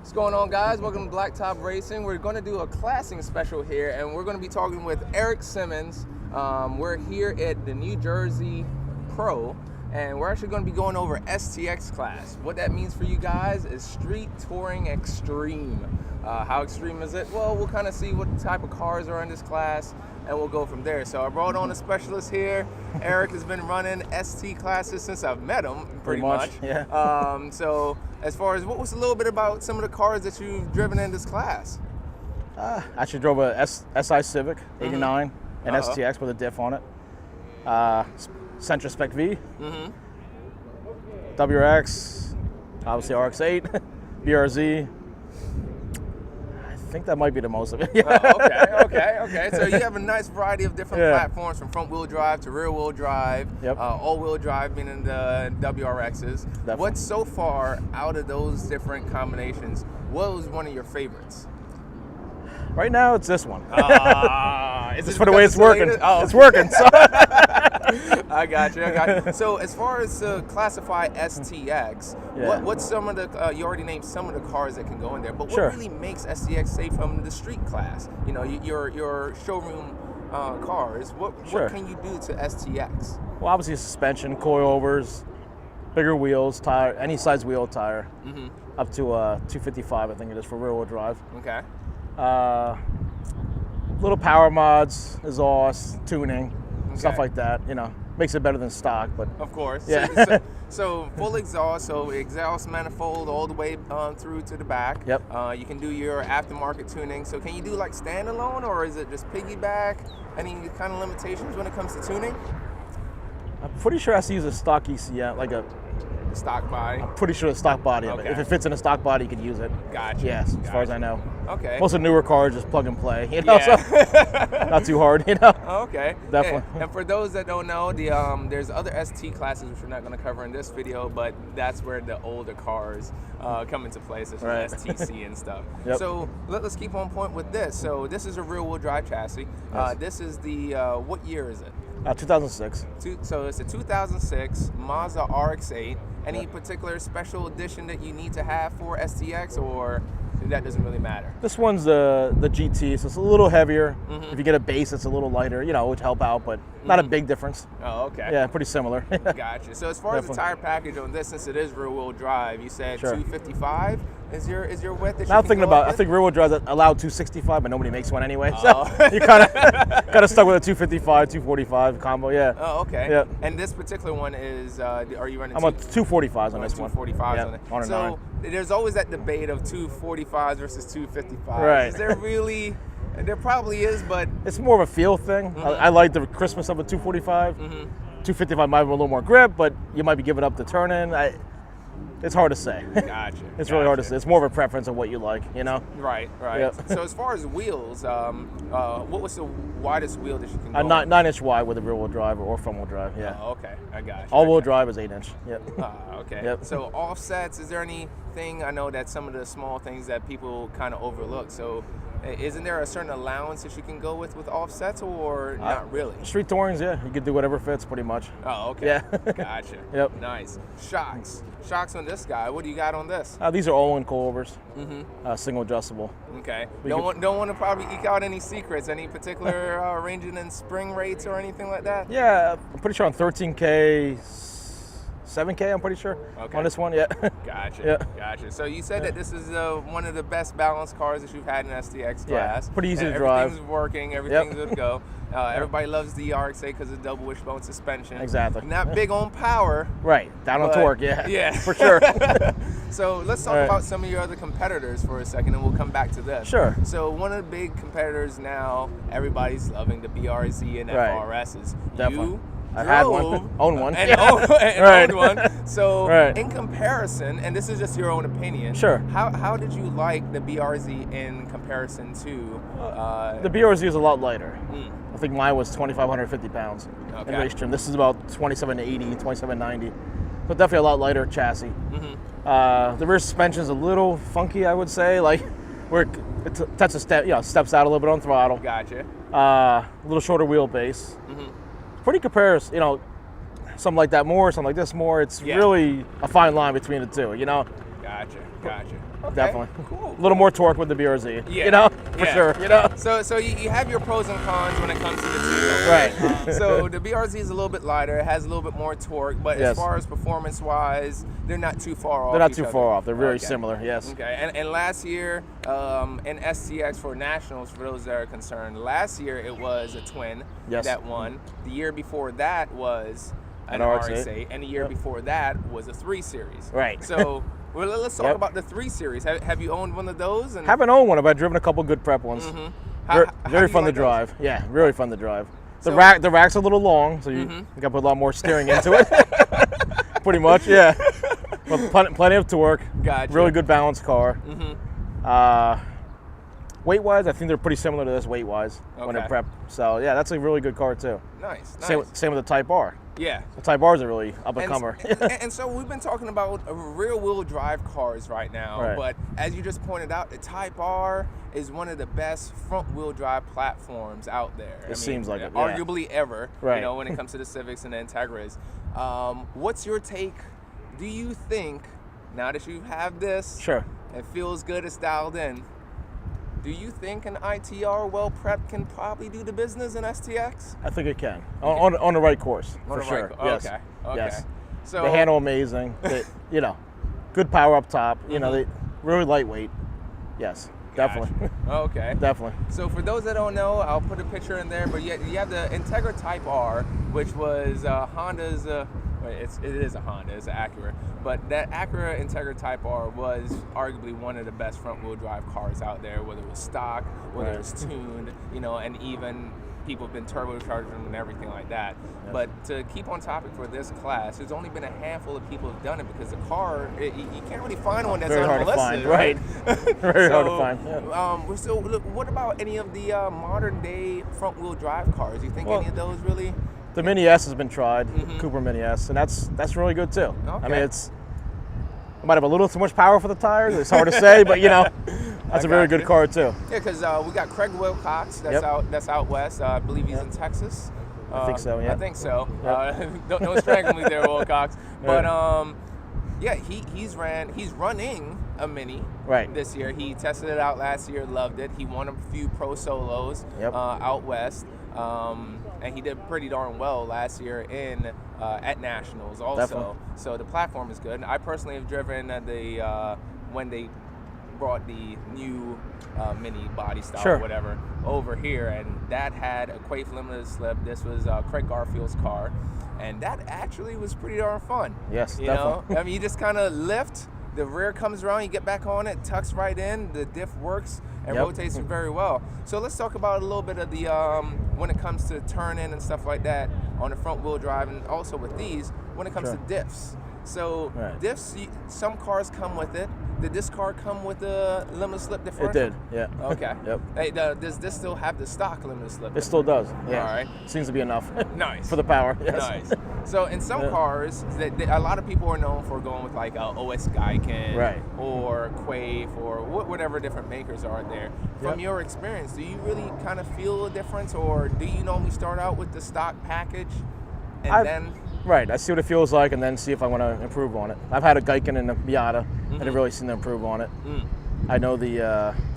What's going on, guys? Welcome to Blacktop Racing. We're going to do a classing special here, and we're going to be talking with Eric Simmons. We're here at the New Jersey Pro, and we're actually going to be going over STX class. What that means for you guys is Street Touring Xtreme. How extreme is it? Well, we'll kind of see what type of cars are in this class, and we'll go from there. So I brought on a specialist here. Eric has been running ST classes since I've met him, pretty much. Yeah. So as far as, what was a little bit about some of the cars that you've driven in this class? I actually drove a SI Civic 89 and STX with a diff on it. Sentra Spec V. WRX, obviously RX8, BRZ. I think that might be the most of it. Okay. So you have a nice variety of different platforms, from front wheel drive to rear wheel drive, all wheel drive meaning the WRXs. Definitely. What's so far out of those different combinations, what was one of your favorites? Right now, it's this one. Is it for the way it's working. Oh. It's working. So. I got you. So as far as to classify STX, what's some of the, you already named some of the cars that can go in there, but what really makes STX safe from the street class? You know, your showroom cars, what can you do to STX? Well, obviously suspension, coilovers, bigger wheels, tire, any size wheel tire, up to 255, I think it is, for rear wheel drive. Okay. Little power mods, exhaust, tuning, stuff like that. You know, makes it better than stock, but of course. Yeah. So full exhaust, so exhaust manifold all the way through to the back. Yep. You can do your aftermarket tuning. So can you do like standalone, or is it just piggyback? Any kind of limitations when it comes to tuning? I'm pretty sure I have to use a stock ECM, like a stock body. I'm pretty sure the stock body of it. If it fits in a stock body, you can use it. Gotcha. Yes, as far as I know. Okay. Most of the newer cars just plug and play, you know, so not too hard, you know. Okay. Definitely. And for those that don't know, there's other ST classes which we're not going to cover in this video, but that's where the older cars come into play, such as STC and stuff. So let's keep on point with this. So this is a rear-wheel drive chassis. This is the, what year is it? 2006. So it's a 2006 Mazda Rx8. Any particular special edition that you need to have for STX, or that doesn't really matter? This one's the GT, so it's a little heavier. If you get a base, it's a little lighter, you know, it would help out, but not a big difference. Oh, okay. Yeah, pretty similar. Gotcha. So as far as the tire package on this, since it is rear-wheel drive, you said 255 is your width that now I'm thinking about, I think rear-wheel drive allowed 265, but nobody makes one anyway. So you kind of stuck with a 255, 245 combo, Oh, okay. Yeah. And this particular one is, are you running? I'm on 245s on this one. 245s on it. On a so there's always that debate of 245s versus 255s. Right. Is there really? There probably is, but it's more of a feel thing. I like the crispness of a 245. 255 might have a little more grip, but you might be giving up the turn-in. It's hard to say. Gotcha. It's really hard to say. It's more of a preference of what you like, you know? Right. So as far as wheels, what was the widest wheel that you can go 9-inch wide with a rear-wheel drive or front-wheel drive, Oh, okay. I got you. All-wheel drive is 8-inch, Okay. So offsets, is there anything, I know that some of the small things that people kind of overlook, so isn't there a certain allowance that you can go with offsets, or not really? Street Tourings, you can do whatever fits pretty much. Oh, okay. Yeah. Gotcha. Nice. Shocks on this guy. What do you got on this? These are all-in coilovers, single adjustable. Okay. Don't want to probably eke out any secrets, any particular ranging in spring rates or anything like that? Yeah, I'm pretty sure on 13K, 7K, I'm pretty sure, on this one, Gotcha. So you said that this is one of the best balanced cars that you've had in STX class. Pretty easy to drive. Everything's working, everything's good to go. Everybody loves the Rx8 because of double wishbone suspension. Exactly. Not big on power. Right, down on torque, for sure. So let's talk about some of your other competitors for a second, and we'll come back to this. Sure. So one of the big competitors now, everybody's loving the BRZ and FRSs. Definitely. I had one, own one. Owned one. So in comparison, and this is just your own opinion, how did you like the BRZ in comparison to? The BRZ is a lot lighter. I think mine was 2,550 pounds in race trim. This is about 2780, 2790. So definitely a lot lighter chassis. The rear suspension is a little funky, I would say. Like where it touches a step, steps out a little bit on throttle. Gotcha. A little shorter wheelbase. Pretty comparison, you know, something like that more, something like this more. It's really a fine line between the two, you know. Gotcha. Okay, Definitely. Cool. A little more torque with the BRZ. Yeah. You know, for sure. You know. So you have your pros and cons when it comes to the two. Right. So the BRZ is a little bit lighter. It has a little bit more torque, but as far as performance-wise, they're not too far off. They're not too far off. They're very similar. Yes. Okay. And last year in STX for nationals, for those that are concerned, last year it was a twin that won. The year before that was an Rx8, and the year before that was a 3 Series. Right. So let's talk about the 3 Series. Have you owned one of those? And haven't owned one, but I've driven a couple good prep ones. Very fun to drive. Yeah, really fun to drive. The rack's a little long, so you got to put a lot more steering into it. Pretty much, yeah. But plenty of torque. Gotcha. Really good balanced car. Weight-wise, I think they're pretty similar to this weight-wise when they're prepped. So yeah, that's a really good car too. Nice. Same with the Type R. Yeah. The Type R is a really up-and-comer. And so we've been talking about rear-wheel drive cars right now, but as you just pointed out, the Type R is one of the best front-wheel drive platforms out there. It seems like it, arguably ever, you know, when it comes to the Civics and the Integras. What's your take? Do you think, now that you have this, it feels good, it's dialed in, do you think an ITR well prepped can probably do the business in STX? I think it can. On the right course, for sure. Yes. Okay. Yes. So they handle amazing. They, you know, good power up top. You know, they really lightweight. Yes, definitely. Okay. Definitely. So for those that don't know, I'll put a picture in there. But you have the Integra Type R, which was Honda's. It is a Honda, it's an Acura, but that Acura Integra Type R was arguably one of the best front-wheel drive cars out there, whether it was stock, whether it was tuned, you know, and even people have been turbocharging them and everything like that. Yes. But to keep on topic for this class, there's only been a handful of people who've done it because the car, you can't really find one that's unmolested. Very hard to find, right? Very hard to find. Yeah. So look, what about any of the modern-day front-wheel drive cars? Do you think any of those really? The Mini S has been tried, Cooper Mini S, and that's really good too. Okay. I mean, it might have a little too much power for the tires. It's hard to say, but you know, that's a very good car too. Yeah, because we got Craig Wilcox that's out west. I believe he's in Texas. I think so. Yeah. I think so. Don't strangle me there, Wilcox. But yeah, he's running a Mini this year. He tested it out last year, loved it. He won a few pro solos out west. And he did pretty darn well last year at nationals also. Definitely. So the platform is good. I personally have driven when they brought the new Mini body style or whatever over here, and that had a Quaife limited slip. This was Craig Garfield's car, and that actually was pretty darn fun. Yes, you definitely. know, I mean, you just kind of lift. The rear comes around, you get back on it, tucks right in, the diff works and rotates very well. So let's talk about a little bit of the, when it comes to turn-in and stuff like that on the front wheel drive, and also with these, when it comes to diffs. So diffs, some cars come with it. Did this car come with a limited slip differential? It did, yeah. Okay. Yep. Hey, does this still have the stock limited slip? It still does, yeah. All right. Seems to be enough. Nice. For the power, yes. Nice. So in some cars, a lot of people are known for going with like OS Geiken or Quaife or whatever different makers are there. From your experience, do you really kind of feel a difference, or do you normally start out with the stock package and then... Right, I see what it feels like and then see if I want to improve on it. I've had a Geiken and a Miata, and I've really seen them improve on it. I know the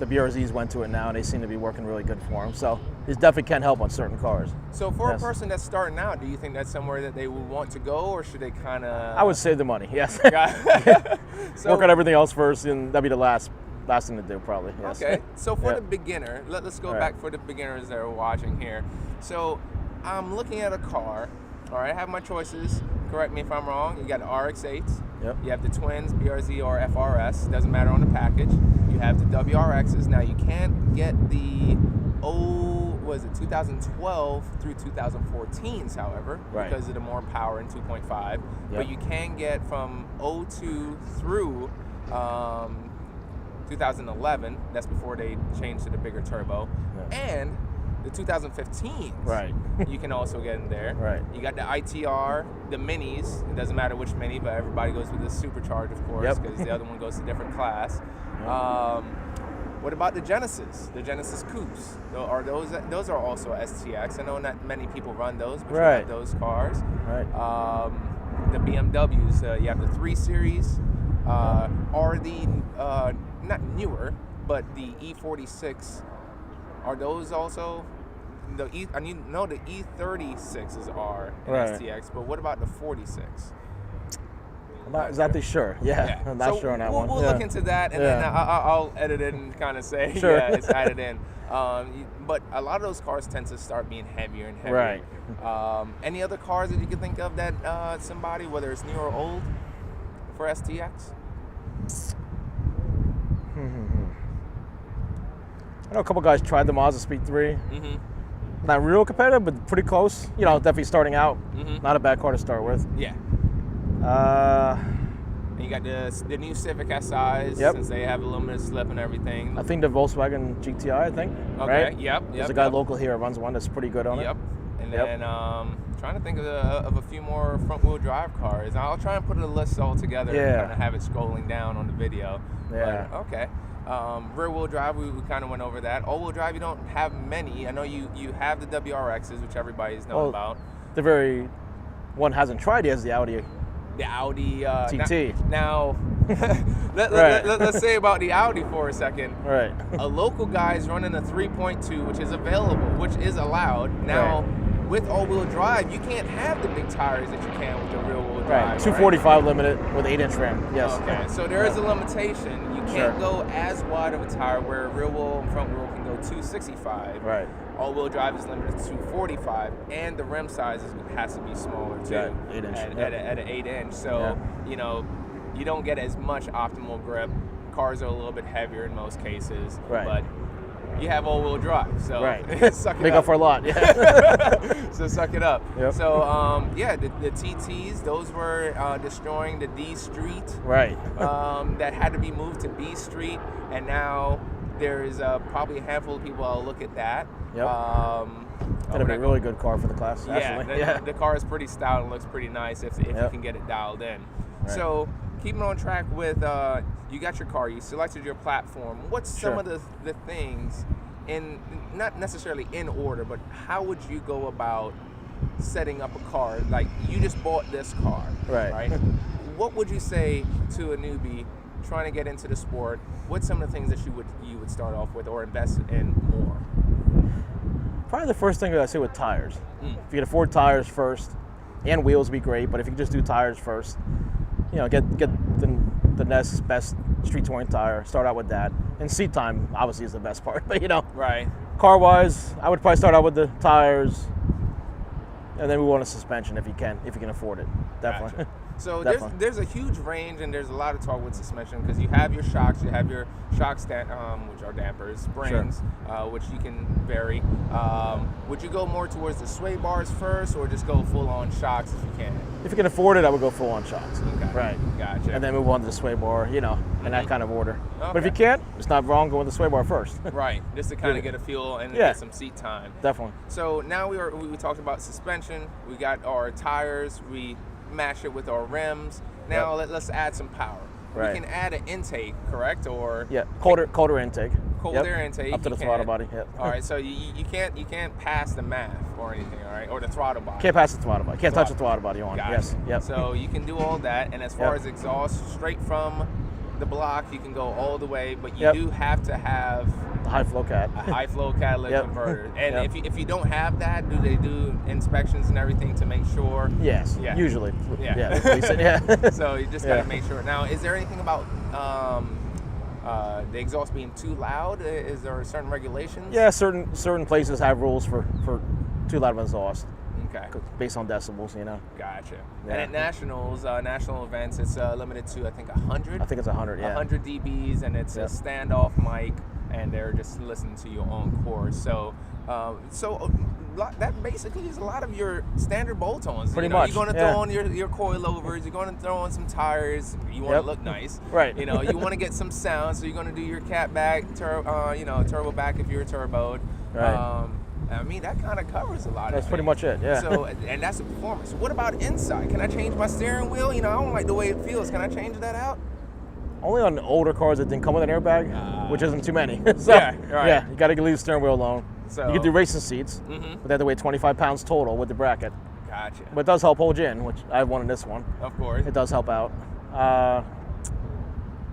BRZs went to it now, and they seem to be working really good for them. So it definitely can help on certain cars. So for a person that's starting out, do you think that's somewhere that they would want to go, or should they kind of... I would save the money, yes. So, work on everything else first, and that'd be the last thing to do, probably. Yes. Okay, so for the beginner, let's go back for the beginners that are watching here. So I'm looking at a car. All right, I have my choices. Correct me if I'm wrong. You got the Rx8. You have the twins, BRZ or FRS. Doesn't matter on the package. You have the WRXs. Now you can't get the 2012 through 2014s, however, because of the more power in 2.5. But you can get from 02 through 2011. That's before they changed to the bigger turbo. And the 2015s, you can also get in there. You got the ITR, the Minis. It doesn't matter which Mini, but everybody goes with the supercharged, of course, because the other one goes to a different class. What about the Genesis? The Genesis Coupes? Those are also STX. I know not many people run those, but you have those cars. The BMWs, you have the 3 Series. Are the not newer, but the E46, are those also the I know the E36s are in STX, but what about the 46? I'm not exactly sure. Yeah, I'm not sure on that one. We'll look into that, and then I'll edit it and kind of say, it's added in. But a lot of those cars tend to start being heavier and heavier. Right. Any other cars that you can think of that somebody, whether it's new or old, for STX? I know a couple guys tried the Mazda Speed 3. Not real competitive, but pretty close. You know, definitely starting out. Not a bad car to start with. Yeah. And you got the new Civic SIs, since they have a limited slip and everything. I think the Volkswagen GTI, I think. Okay, right? Yep. There's a guy local here who runs one that's pretty good on it. And then trying to think of a few more front-wheel drive cars. I'll try and put a list all together and kind of have it scrolling down on the video. Yeah. But, okay. Rear-wheel drive, we kind of went over that. All-wheel drive, you don't have many. I know you have the WRXs, which everybody's known about. The very one hasn't tried yet is the Audi. The Audi TT. Now, let's say about the Audi for a second. Right. A local guy is running a 3.2, which is available, which is allowed. Now, with all-wheel drive, you can't have the big tires that you can with the rear-wheel drive. 245 limited with 8-inch rim. Yes. Okay. So there is a limitation. You can't go as wide of a tire where rear wheel and front wheel can go 265. Right. All-wheel drive is limited to 245, and the rim size has to be smaller too. 8-inch. At an 8-inch. So you know, you don't get as much optimal grip. Cars are a little bit heavier in most cases. Right. But you have all-wheel drive, so suck it Make up for a lot. So suck it up. Yep. So the TTs, those were destroying the D Street. Right. That had to be moved to B Street, and now there's probably a handful of people that'll look at that. Yep. That'd be a really good car for the class. The car is pretty stout and looks pretty nice if you can get it dialed in. Right. So keeping on track with, you got your car, you selected your platform. What's some of the things, not necessarily in order, but how would you go about setting up a car? Like, you just bought this car, right? What would you say to a newbie trying to get into the sport? What's some of the things that you would start off with or invest in more? Probably the first thing that I say with tires. If you can afford tires first, and wheels would be great, but if you can just do tires first, you know, get the next best street touring tire, start out with that. And seat time obviously is the best part, but you know. Right. Car wise, I would probably start out with the tires, and then we want a suspension if you can afford it. Definitely. Gotcha. So there's a huge range, and there's a lot of talk with suspension because you have your shocks, you have your shock stand, which are dampers, springs, which you can vary. Would you go more towards the sway bars first, or just go full on shocks if you can? If you can afford it, I would go full on shocks. Okay. Right. Gotcha. And then move on to the sway bar, you know, in that kind of order. Okay. But if you can't, it's not wrong going with the sway bar first. Right. Just to kind of get a feel and get some seat time. Definitely. So now we talked about suspension. We got our tires. We match it with our rims. Now let's add some power. Right. We can add an intake, correct? Or colder intake. Cold air intake. Up to the throttle body. All right. So you can't pass the MAF or anything, all right? Or the throttle body. Can't pass the throttle body. Can't touch the throttle body on. Yes. Yep. So you can do all that, and as far as exhaust, straight from the block, you can go all the way, but you do have to have a high flow catalytic converter. And if you don't have that, do they do inspections and everything to make sure? Yes. Usually. Yeah. So you just gotta make sure. Now, is there anything about the exhaust being too loud? Is there certain regulations? Yeah, certain places have rules for too loud of exhaust. Okay. Based on decibels, you know. Gotcha. And at nationals, national events, it's limited to I think 100. I think it's 100. Yeah. 100 dBs, and it's a standoff mic, and they're just listening to your own course. So, that basically is a lot of your standard bolt-ons. Pretty much. You're going to throw on your coilovers. You're going to throw on some tires. You want to look nice, right? You know, you want to get some sound, so you're going to do your cat back, turbo back if you're turboed. Right. I mean, that kind of covers a lot. That's pretty much it, yeah. So, and that's the performance. What about inside? Can I change my steering wheel? You know, I don't like the way it feels. Can I change that out? Only on older cars that didn't come with an airbag, which isn't too many. So, you got to leave the steering wheel alone. So, you can do racing seats, but they have to weigh 25 pounds total with the bracket. Gotcha. But it does help hold you in, which I have one in this one. Of course. It does help out.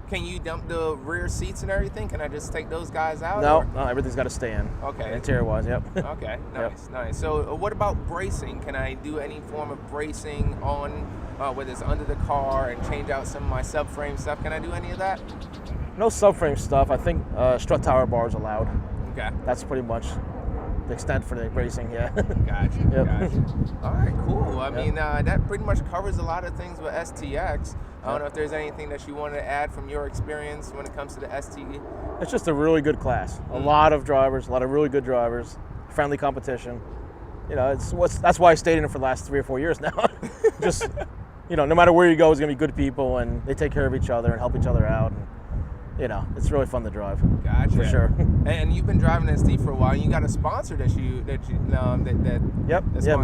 Can you dump the rear seats and everything? Can I just take those guys out? No, everything's got to stay in. Okay. Interior wise, yep. Okay, nice, nice. So what about bracing? Can I do any form of bracing on, whether it's under the car and change out some of my subframe stuff? Can I do any of that? No subframe stuff. I think strut tower bars allowed. Okay. That's pretty much the extent for the bracing, yeah. Gotcha, Yep. gotcha. All right, cool. I mean, that pretty much covers a lot of things with STX. I don't know if there's anything that you want to add from your experience when it comes to the ST. It's just a really good class. A lot of drivers, a lot of really good drivers, friendly competition. You know, that's why I stayed in it for the last 3 or 4 years now. Just, you know, no matter where you go, it's gonna be good people, and they take care of each other and help each other out. And, you know, it's really fun to drive. Gotcha. For sure. And you've been driving ST for a while. You got a sponsor that Yep.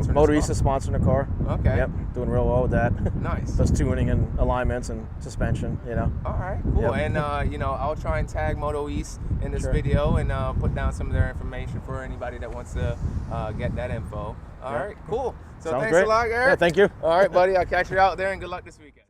Moto East sponsoring the car. Okay. Yep. Doing real well with that. Nice. Does tuning and alignments and suspension. You know. All right. Cool. Yep. And you know, I'll try and tag Moto East in this video and put down some of their information for anybody that wants to get that info. All right. Cool. So Sounds thanks great. a lot, Eric. Yeah. Thank you. All right, buddy. I'll catch you out there, and good luck this weekend.